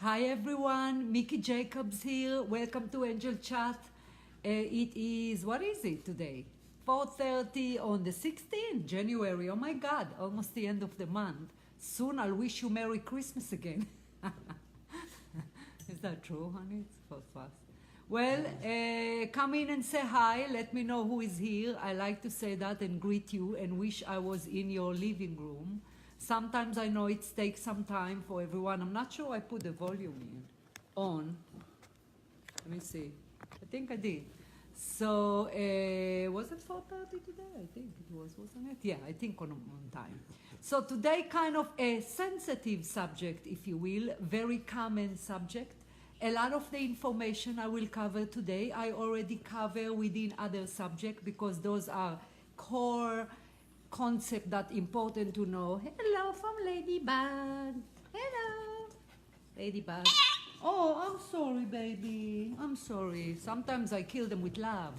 Hi everyone, Mickey Jacobs here. Welcome to Angel Chat. It is, what is it today? 4:30 on the 16th January. Oh my God, almost the end of the month. Soon I'll wish you Merry Christmas again. Is that true, honey? It's so fast. Well, come in and say hi. Let me know who is here. I like to say that and greet you and wish I was in your living room. Sometimes I know it takes some time for everyone. I'm not sure I put the volume on. Let me see. I think I did. So, was it 4:30 today? I think it was, wasn't it? Yeah, I think on time. So today kind of a sensitive subject, if you will, very common subject. A lot of the information I will cover today, I already cover within other subjects because those are core concept that important to know. Hello from Ladybug. Hello, Ladybug. Oh, I'm sorry, baby. I'm sorry. Sometimes I kill them with love.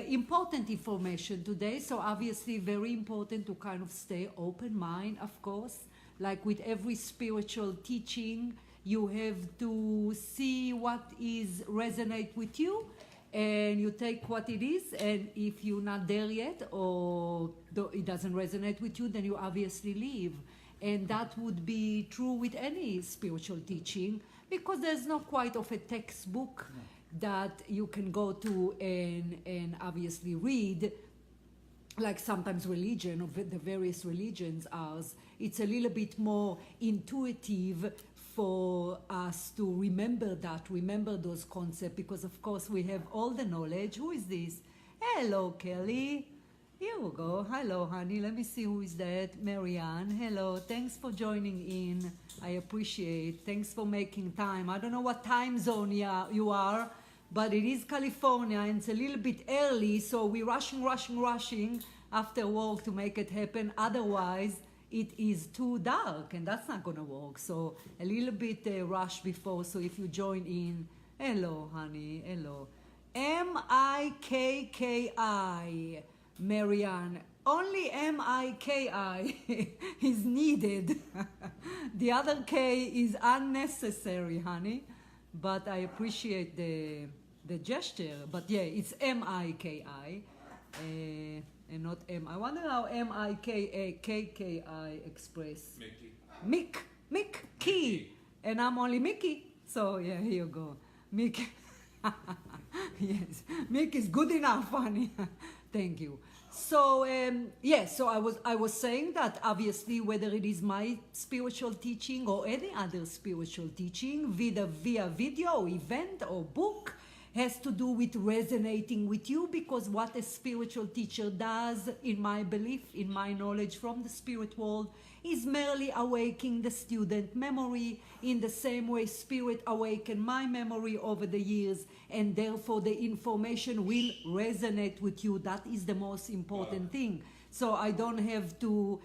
Important information today. So obviously very important to kind of stay open mind, of course. Like with every spiritual teaching, you have to see what is resonate with you and you take what it is, and if you're not there yet or it doesn't resonate with you, then you obviously leave. And that would be true with any spiritual teaching because there's not quite of a textbook that you can go to and obviously read. Like sometimes religion, of the various religions are, it's a little bit more intuitive for us to remember those concepts, because of course we have all the knowledge. Who is this? Hello, Kelly. Here we go. Hello, honey. Let me see who is that. Marianne. Hello. Thanks for joining in. I appreciate. Thanks for making time. I don't know what time zone you are, but it is California and it's a little bit early, so we're rushing after work to make it happen. Otherwise, it is too dark and that's not gonna work. So a little bit rush before. So if you join in, hello, honey, hello. M-I-K-K-I, Marianne. Only M-I-K-I is needed. The other K is unnecessary, honey. But I appreciate the gesture. But yeah, it's M-I-K-I. And not M. I wonder how M-I-K-A-K-K-I express. Mickey. And I'm only Mickey. So yeah, here you go. Mickey. Yes, Mickey is good enough, honey. Thank you. So so I was saying that obviously whether it is my spiritual teaching or any other spiritual teaching, via video, event or book, has to do with resonating with you, because what a spiritual teacher does, in my belief, in my knowledge from the spirit world, is merely awakening the student memory in the same way spirit awakened my memory over the years, and therefore the information will resonate with you. That is the most important thing. So I don't have to,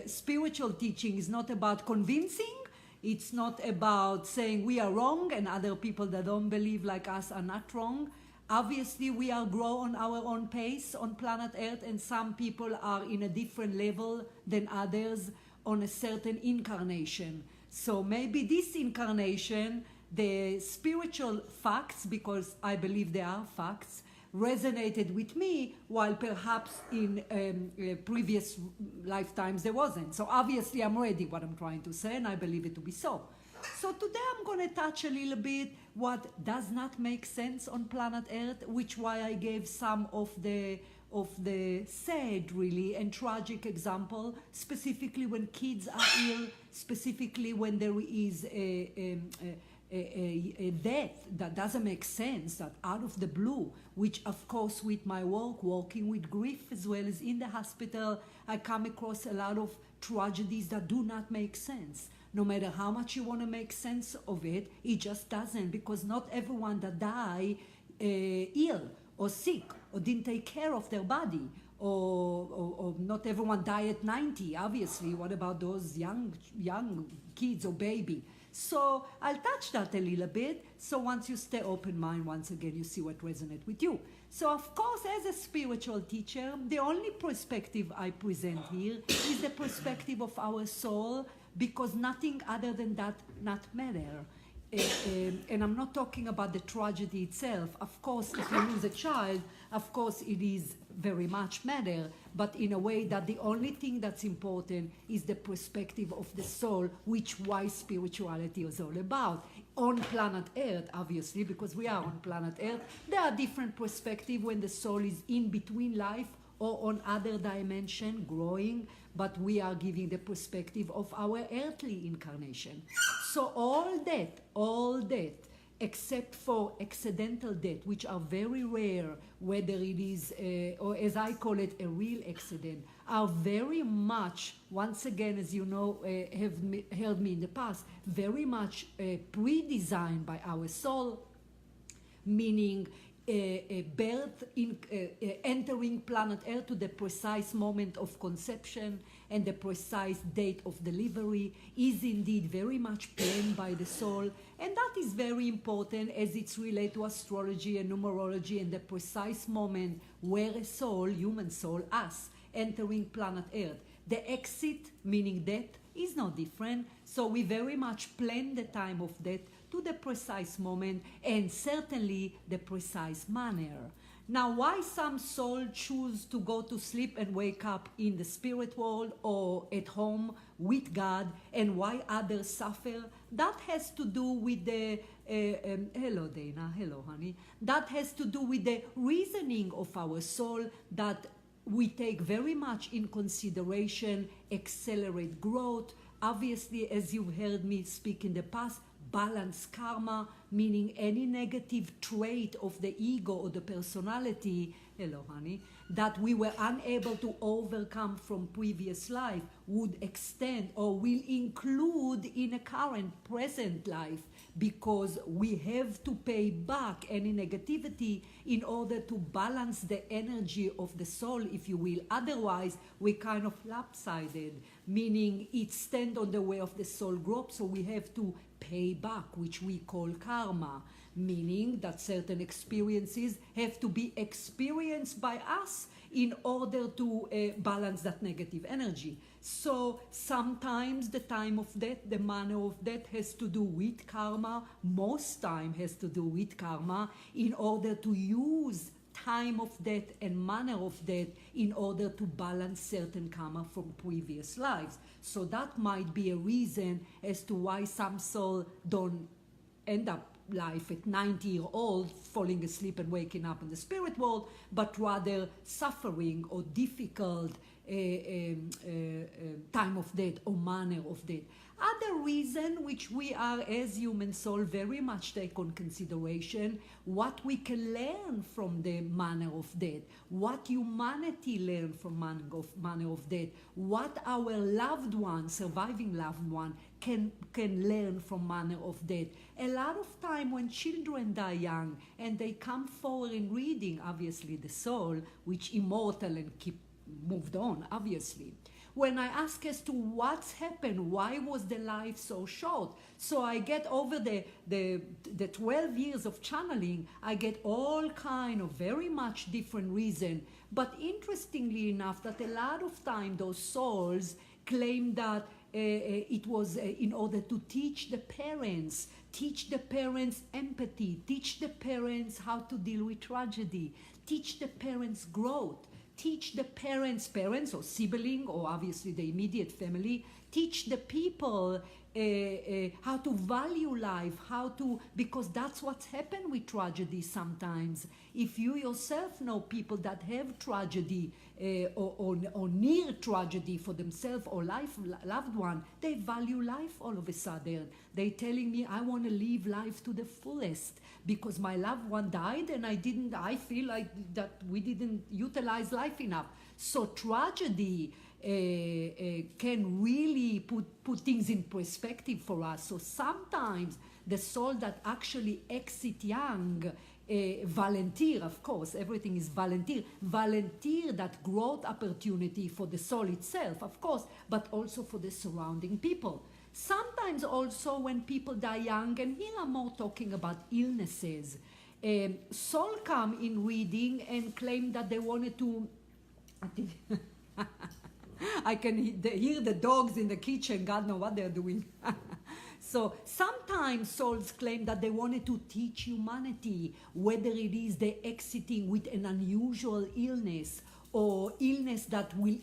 spiritual teaching is not about convincing. It's not about saying we are wrong and other people that don't believe like us are not wrong. Obviously, we are grow on our own pace on planet Earth, and some people are in a different level than others on a certain incarnation. So maybe this incarnation, the spiritual facts, because I believe they are facts, resonated with me, while perhaps in previous lifetimes there wasn't. So obviously I'm ready what I'm trying to say, and I believe it to be so. So today I'm going to touch a little bit what does not make sense on planet Earth, which why I gave some of the sad really and tragic example, specifically when kids are ill, specifically when there is a death that doesn't make sense, that out of the blue, which of course with my work, working with grief as well as in the hospital, I come across a lot of tragedies that do not make sense. No matter how much you want to make sense of it, it just doesn't, because not everyone that die ill or sick or didn't take care of their body, or not everyone die at 90, obviously. What about those young kids or baby? So I'll touch that a little bit. So once you stay open mind, once again, you see what resonates with you. So of course, as a spiritual teacher, the only perspective I present here is the perspective of our soul, because nothing other than that not matter. And I'm not talking about the tragedy itself. Of course, if you lose a child, of course it is very much matter, but in a way that the only thing that's important is the perspective of the soul, which why spirituality is all about. On planet Earth, obviously, because we are on planet Earth, there are different perspectives when the soul is in between life or on other dimension growing, but we are giving the perspective of our earthly incarnation. So all that, except for accidental death, which are very rare, whether it is, or as I call it, a real accident, are very much, once again, as you know, have heard me in the past, very much pre-designed by our soul, meaning birth in entering planet Earth to the precise moment of conception and the precise date of delivery is indeed very much planned by the soul, and that is very important as it's related to astrology and numerology and the precise moment where a soul, human soul, us, entering planet Earth. The exit, meaning death, is no different, so we very much plan the time of death to the precise moment and certainly the precise manner. Now, why some souls choose to go to sleep and wake up in the spirit world or at home with God, and why others suffer, that has to do with the, hello Dana, hello honey, that has to do with the reasoning of our soul that we take very much in consideration, accelerate growth. Obviously, as you've heard me speak in the past, balance karma, meaning any negative trait of the ego or the personality, hello honey, that we were unable to overcome from previous life would extend or will include in a current present life, because we have to pay back any negativity in order to balance the energy of the soul, if you will. Otherwise, we kind of lopsided, meaning it stands on the way of the soul growth, so we have to pay back, which we call karma, meaning that certain experiences have to be experienced by us in order to balance that negative energy. So sometimes the time of death, the manner of death has to do with karma, most time has to do with karma, in order to use time of death and manner of death in order to balance certain karma from previous lives. So that might be a reason as to why some souls don't end up life at 90-year-old, falling asleep and waking up in the spirit world, but rather suffering or difficult time of death or manner of death. Other reason which we are as human soul very much take on consideration, what we can learn from the manner of death, what humanity learn from manner of death, what our loved one, surviving loved one, can learn from manner of death. A lot of time when children die young and they come forward in reading, obviously the soul, which immortal and keep moved on, obviously. When I ask as to what's happened, why was the life so short? So I get over the 12 years of channeling, I get all kind of very much different reason. But interestingly enough, that a lot of time those souls claim that it was in order to teach the parents empathy, teach the parents how to deal with tragedy, teach the parents growth, teach the parents or sibling or obviously the immediate family, teach the people how to value life, because that's what's happened with tragedy sometimes. If you yourself know people that have tragedy or near tragedy for themselves or loved one, they value life all of a sudden. They telling me, I want to live life to the fullest because my loved one died and I feel like that we didn't utilize life enough. So tragedy can really put things in perspective for us. So sometimes the soul that actually exit young, volunteer, of course, everything is volunteer that growth opportunity for the soul itself, of course, but also for the surrounding people. Sometimes also when people die young, and here I'm more talking about illnesses, soul come in reading and claim that they wanted to, I think, I can hear the dogs in the kitchen, God knows what they're doing. So sometimes souls claim that they wanted to teach humanity, whether it is they exiting with an unusual illness or illness that will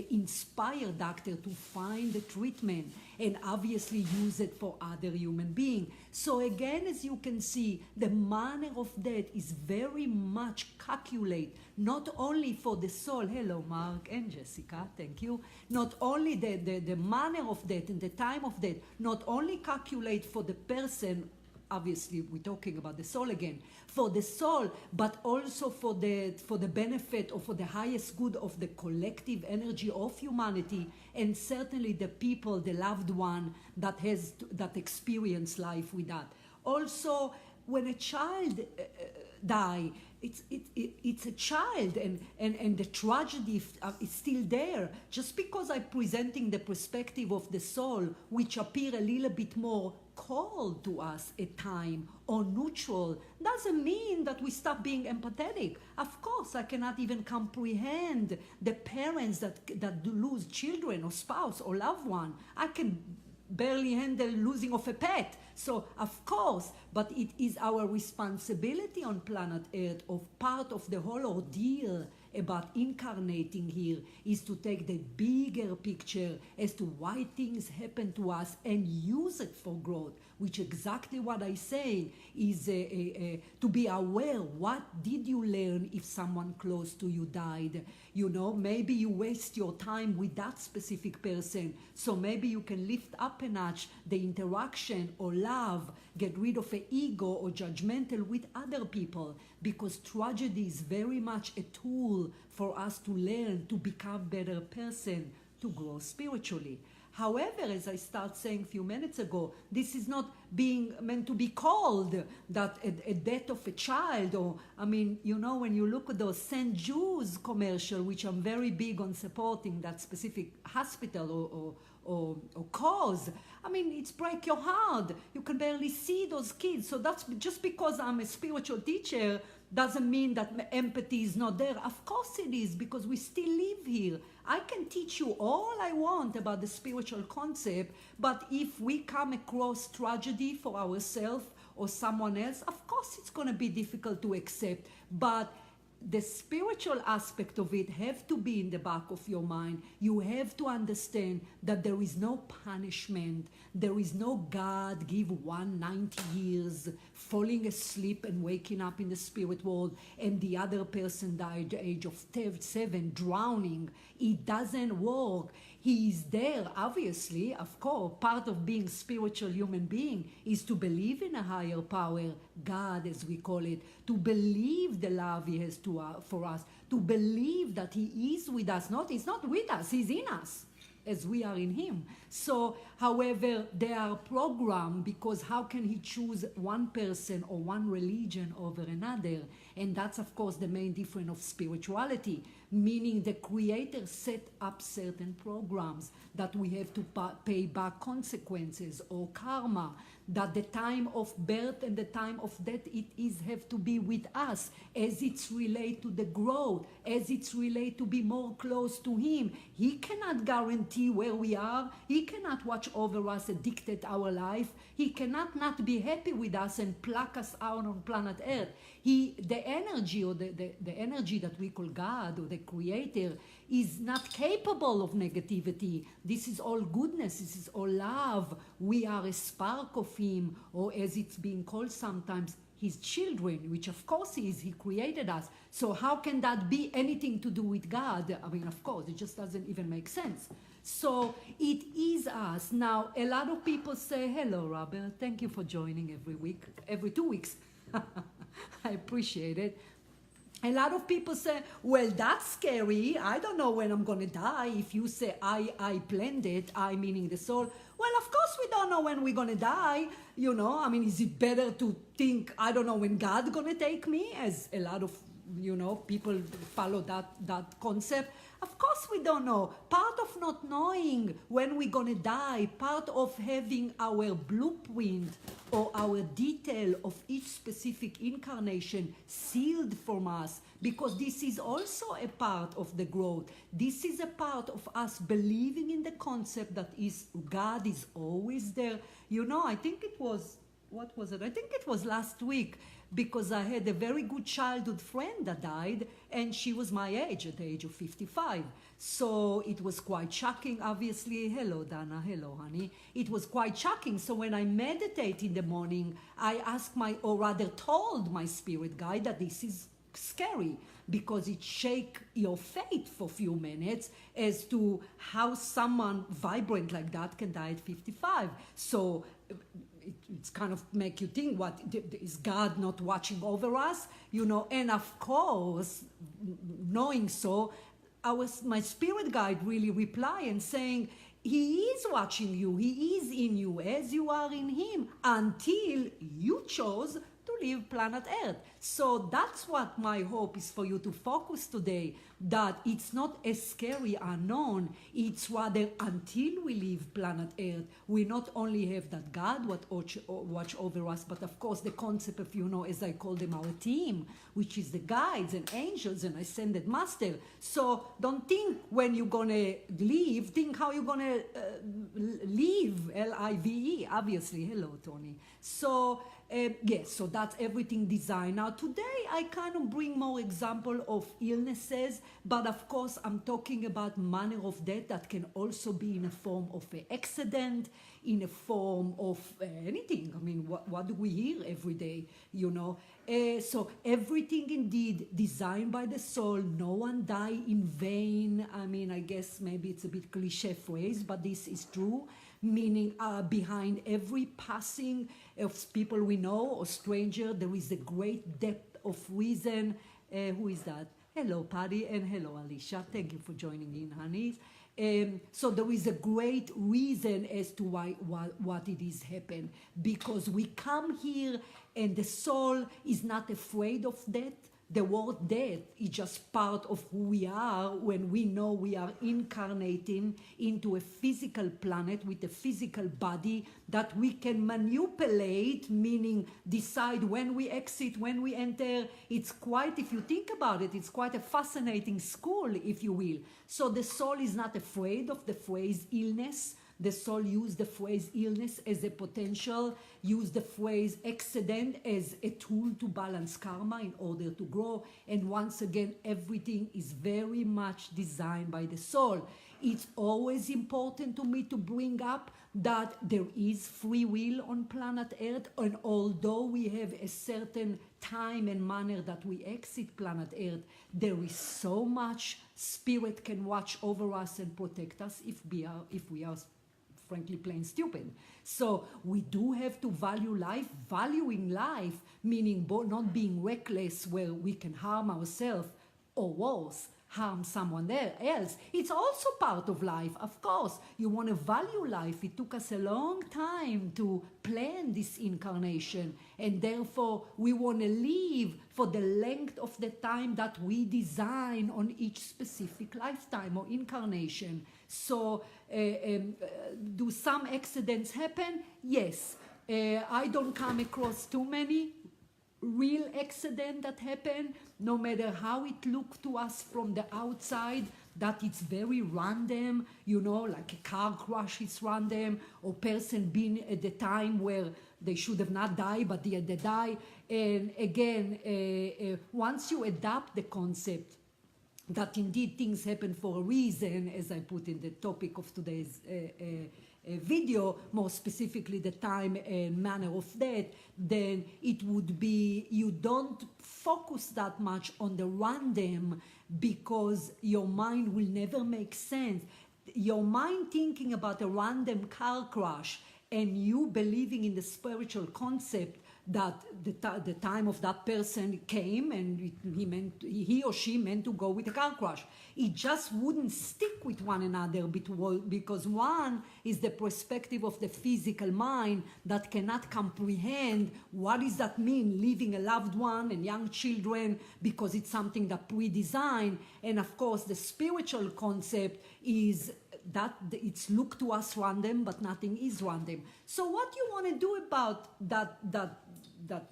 inspire doctor to find the treatment and obviously use it for other human being. So again, as you can see, the manner of death is very much calculated, not only for the soul, hello Mark and Jessica, thank you, not only the manner of death and the time of death, not only calculate for the person, obviously we're talking about the soul again, for the soul, but also for the benefit or for the highest good of the collective energy of humanity, and certainly the people, the loved one that experience life with that. Also, when a child die, it's a child, and the tragedy is still there. Just because I'm presenting the perspective of the soul, which appear a little bit more cold to us at time or neutral, doesn't mean that we stop being empathetic. Of course, I cannot even comprehend the parents that lose children or spouse or loved one. I can barely handle losing of a pet. So of course, but it is our responsibility on planet Earth, of part of the whole ordeal about incarnating here, is to take the bigger picture as to why things happen to us and use it for growth, which exactly what I say is to be aware, what did you learn if someone close to you died? You know, maybe you waste your time with that specific person, so maybe you can lift up a notch the interaction or love, get rid of an ego or judgmental with other people, because tragedy is very much a tool for us to learn, to become better person, to grow spiritually. However, as I started saying a few minutes ago, this is not being meant to be called that a death of a child, or, I mean, you know, when you look at those St. Jude's commercial, which I'm very big on supporting that specific hospital or cause, I mean, it's break your heart. You can barely see those kids. So that's just because I'm a spiritual teacher doesn't mean that empathy is not there. Of course it is, because we still live here. I can teach you all I want about the spiritual concept, but if we come across tragedy for ourselves or someone else, of course it's going to be difficult to accept. But the spiritual aspect of it have to be in the back of your mind. You have to understand that there is no punishment. There is no God give 190 years, falling asleep and waking up in the spirit world, and the other person died at the age of 7, drowning. It doesn't work. He is there, obviously, of course. Part of being spiritual human being is to believe in a higher power, God as we call it, to believe the love he has for us, to believe that he is with us. He's not with us, he's in us, as we are in him. So, however, they are programmed, because how can he choose one person or one religion over another? And that's, of course, the main difference of spirituality, meaning the Creator set up certain programs that we have to pay back consequences or karma, that the time of birth and the time of death have to be with us, as it's related to the growth, as it's related to be more close to him. He cannot guarantee where we are. He cannot watch over us and dictate our life. He cannot not be happy with us and pluck us out on planet Earth. The energy, or the energy that we call God or the Creator, is not capable of negativity. This is all goodness. This is all love. We are a spark of him, or as it's being called sometimes, his children, which of course he is. He created us. So how can that be anything to do with God? I mean, of course, it just doesn't even make sense. So it is us. Now, a lot of people say, hello, Robert, thank you for joining every 2 weeks. I appreciate it. A lot of people say, well, that's scary. I don't know when I'm going to die. If you say, I planned it, I meaning the soul. Well, of course we don't know when we're going to die. You know, I mean, is it better to think, I don't know when God's going to take me, as a lot of, you know, people follow that concept? Of course we don't know. Part of not knowing when we're gonna die, part of having our blueprint or our detail of each specific incarnation sealed from us, because this is also a part of the growth. This is a part of us believing in the concept that God is always there. You know, I think it was, what was it? I think it was last week, because I had a very good childhood friend that died, and she was my age, at the age of 55. So it was quite shocking, obviously. Hello, Dana. Hello, honey. It was quite shocking. So when I meditate in the morning, I asked or rather told my spirit guide that this is scary, because it shake your faith for a few minutes as to how someone vibrant like that can die at 55. So it's kind of make you think, what is God not watching over us, you know? And of course, knowing so, my spirit guide really reply and saying, he is watching you, he is in you as you are in him, until you chose to leave planet Earth. So that's what my hope is for you to focus today, that it's not a scary unknown, it's rather until we leave planet Earth, we not only have that God watch over us, but of course the concept of, you know, as I call them, our team, which is the guides and angels and ascended master. So don't think when you're gonna leave, think how you're gonna leave, L-I-V-E, obviously. Hello, Tony. So yes, so that's everything designed. Now today I kind of bring more example of illnesses, but of course I'm talking about manner of death that can also be in a form of an accident, in a form of anything. I mean, what do we hear every day, you know? So everything indeed designed by the soul. No one die in vain. I mean, I guess maybe it's a bit cliche phrase, but this is true. Meaning behind every passing of people we know or stranger, there is a great depth of reason. Who is that? Hello, Patty, and hello, Alicia. Thank you for joining in, honeys. So there is a great reason as to what it is happened, because we come here and the soul is not afraid of death. The word death is just part of who we are when we know we are incarnating into a physical planet with a physical body that we can manipulate, meaning decide when we exit, when we enter. It's quite, if you think about it, it's quite a fascinating school, if you will. So the soul is not afraid of the phrase illness. The soul used the phrase illness as a potential, used the phrase accident as a tool to balance karma in order to grow. And once again, everything is very much designed by the soul. It's always important to me to bring up that there is free will on planet Earth, and although we have a certain time and manner that we exit planet Earth, there is so much spirit can watch over us and protect us if we are frankly plain stupid. So we do have to value life. Valuing life, meaning not being reckless where we can harm ourselves, or worse, harm someone else. It's also part of life, of course. You want to value life. It took us a long time to plan this incarnation, and therefore we want to live for the length of the time that we design on each specific lifetime or incarnation. So do some accidents happen? Yes. I don't come across too many real accident that happen, no matter how it look to us from the outside, that it's very random, you know, like a car crash is random, or person being at the time where they should have not died, but they die. And again, once you adapt the concept that indeed things happen for a reason, as I put in the topic of today's video, more specifically the time and manner of death, then it would be, you don't focus that much on the random, because your mind will never make sense. Your mind thinking about a random car crash and you believing in the spiritual concept that the time of that person came and he or she meant to go with a car crash. It just wouldn't stick with one another because one is the perspective of the physical mind that cannot comprehend what does that mean, leaving a loved one and young children, because it's something that pre-designed. And of course, the spiritual concept is that it's looked to us random, but nothing is random. So what you want to do about that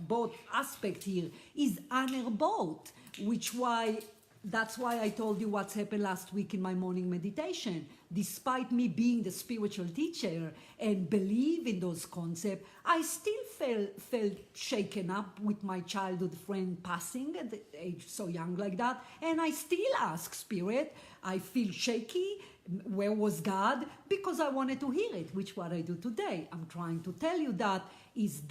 both aspect here is honor both, that's why I told you what's happened last week in my morning meditation. Despite me being the spiritual teacher and believe in those concepts, I still felt shaken up with my childhood friend passing at the age so young like that. And I still ask Spirit, I feel shaky, where was God? Because I wanted to hear it, which what I do today. I'm trying to tell you that is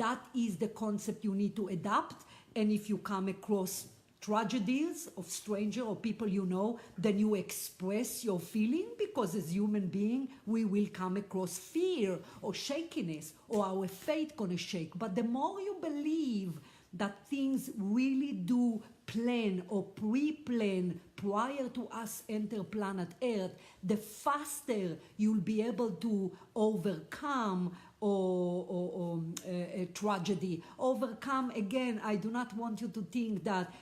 the concept you need to adapt. And if you come across tragedies of stranger or people you know, then you express your feeling, because as human being we will come across fear or shakiness, or our faith gonna shake. But the more you believe that things really do plan or pre-plan prior to us enter planet Earth, the faster you'll be able to overcome a tragedy. Overcome, again, I do not want you to think that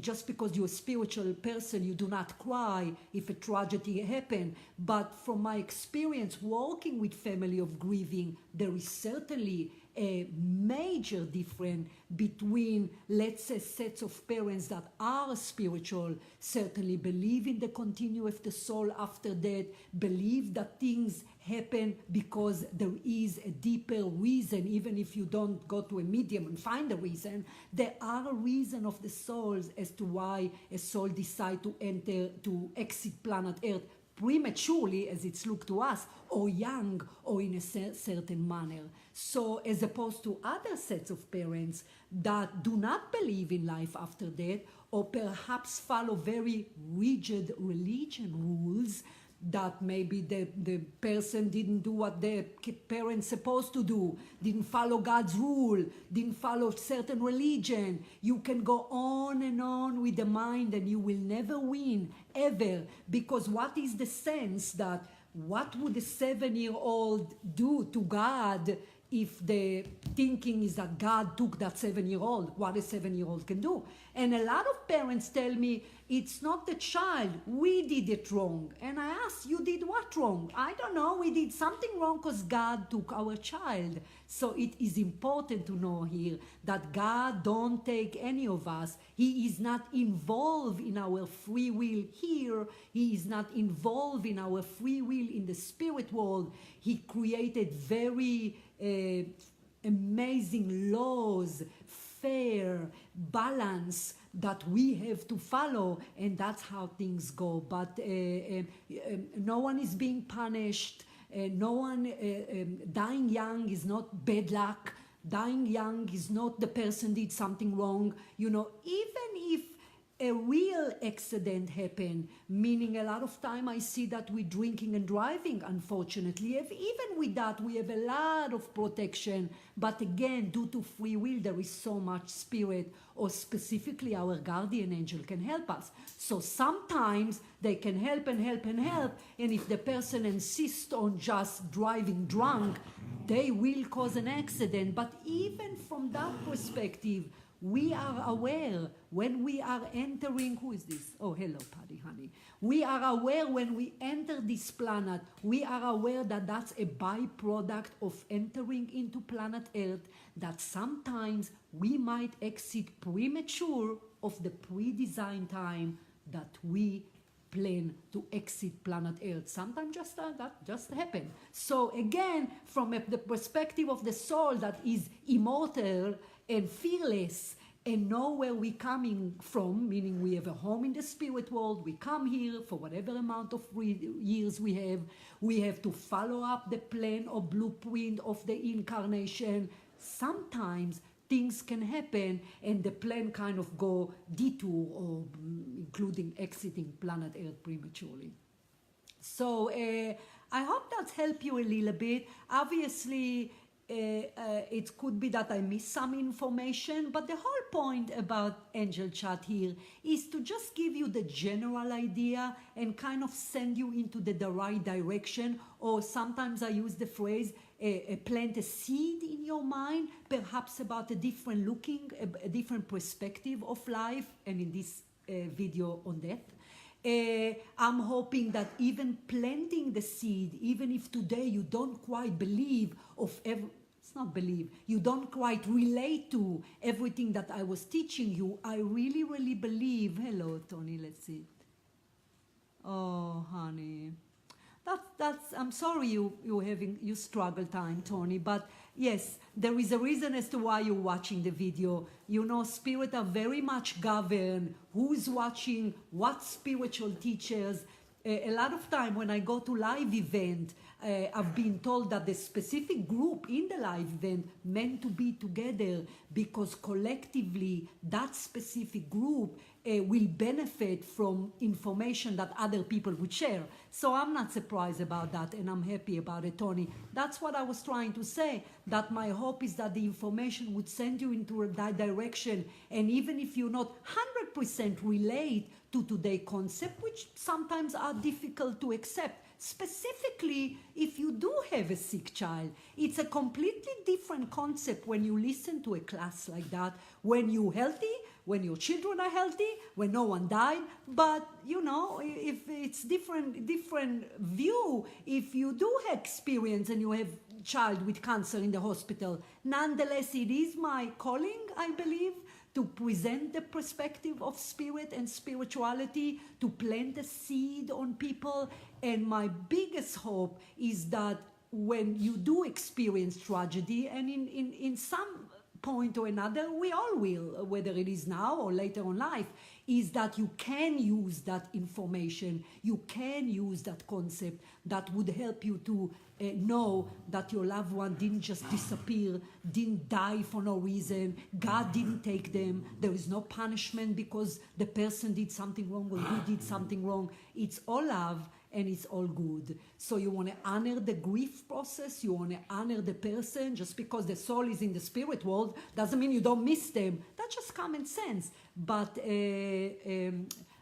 just because you're a spiritual person, you do not cry if a tragedy happened. But from my experience working with family of grieving, there is certainly a major difference between, let's say, sets of parents that are spiritual, certainly believe in the continuum of the soul after death, believe that things happen because there is a deeper reason. Even if you don't go to a medium and find a reason, there are a reason of the souls as to why a soul decides to exit planet Earth prematurely, as it's looked to us, or young, or in a certain manner. So as opposed to other sets of parents that do not believe in life after death, or perhaps follow very rigid religion rules, that maybe the person didn't do what the parents supposed to do, didn't follow God's rule, didn't follow certain religion. You can go on with the mind and you will never win, ever. Because what is the sense that, what would a 7-year-old do to God if the thinking is that God took that 7-year-old, what a 7-year-old can do? And a lot of parents tell me, it's not the child, we did it wrong. And I ask, you did what wrong? I don't know, we did something wrong because God took our child. So it is important to know here that God don't take any of us. He is not involved in our free will here. He is not involved in our free will in the spirit world. He created very amazing laws, fair balance that we have to follow, and that's how things go. But no one is being punished. No one dying young is not bad luck. Dying young is not the person did something wrong. You know, even if a real accident happened, meaning a lot of time I see that with drinking and driving, unfortunately. Even with that, we have a lot of protection. But again, due to free will, there is so much spirit, or specifically our guardian angel can help us. So sometimes they can help and help and help. And if the person insists on just driving drunk, they will cause an accident. But even from that perspective, we are aware when we are entering, who is this? Oh, hello, Paddy, honey. We are aware when we enter this planet, we are aware that that's a byproduct of entering into planet Earth, that sometimes we might exit premature of the pre-designed time that we plan to exit planet Earth. Sometimes that just happened. So again, from the perspective of the soul that is immortal and fearless, and know where we're coming from, meaning we have a home in the spirit world, we come here for whatever amount of years we have to follow up the plan or blueprint of the incarnation. Sometimes things can happen and the plan kind of go detour, or including exiting planet Earth prematurely. So I hope that's helped you a little bit. Obviously, it could be that I missed some information, but the whole point about Angel Chat here is to just give you the general idea and kind of send you into the right direction. Or sometimes I use the phrase, plant a seed in your mind, perhaps about a different looking, a different perspective of life, and in this video on death. I'm hoping that even planting the seed, even if today you don't quite believe it's not believe, you don't quite relate to everything that I was teaching you, I really, really believe, hello Tony, let's see. Oh, honey. I'm sorry you struggle time, Tony, but yes, there is a reason as to why you're watching the video. You know, spirit are very much governed who's watching, what spiritual teachers. A lot of time when I go to live event, I've been told that the specific group in the live event meant to be together because collectively that specific group will benefit from information that other people would share. So I'm not surprised about that, and I'm happy about it, Tony. That's what I was trying to say, that my hope is that the information would send you into that direction, and even if you not 100% relate to today's concept, which sometimes are difficult to accept, specifically if you do have a sick child, it's a completely different concept when you listen to a class like that, when you're healthy, when your children are healthy, when no one died. But you know, if it's different view, if you do have experience and you have child with cancer in the hospital, nonetheless it is my calling, I believe, to present the perspective of spirit and spirituality, to plant a seed on people. And my biggest hope is that when you do experience tragedy, and in some point or another, we all will, whether it is now or later in life, is that you can use that information, you can use that concept that would help you to know that your loved one didn't just disappear, didn't die for no reason, God didn't take them, there is no punishment because the person did something wrong or you did something wrong. It's all love and it's all good. So you want to honor the grief process, you want to honor the person. Just because the soul is in the spirit world doesn't mean you don't miss them. That's just common sense. But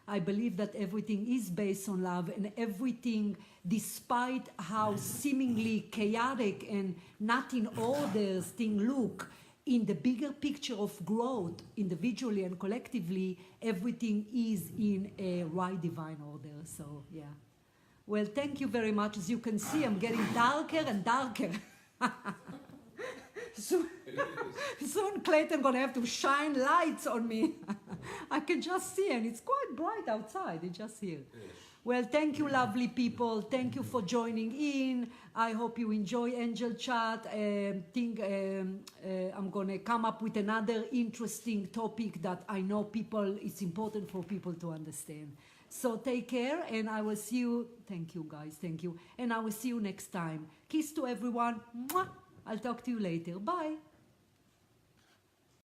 I believe that everything is based on love, and everything, despite how seemingly chaotic and not in order things look, in the bigger picture of growth, individually and collectively, everything is in a right divine order. So, yeah. Well, thank you very much. As you can see, I'm getting darker and darker. Soon Clayton gonna have to shine lights on me. I can just see, and it's quite bright outside. It's just here. Well, thank you, lovely people. Thank you for joining in. I hope you enjoy Angel Chat. I'm gonna come up with another interesting topic that I know it's important for people to understand. So take care, and I will see you. Thank you, guys. Thank you. And I will see you next time. Kiss to everyone. Mwah. I'll talk to you later. Bye.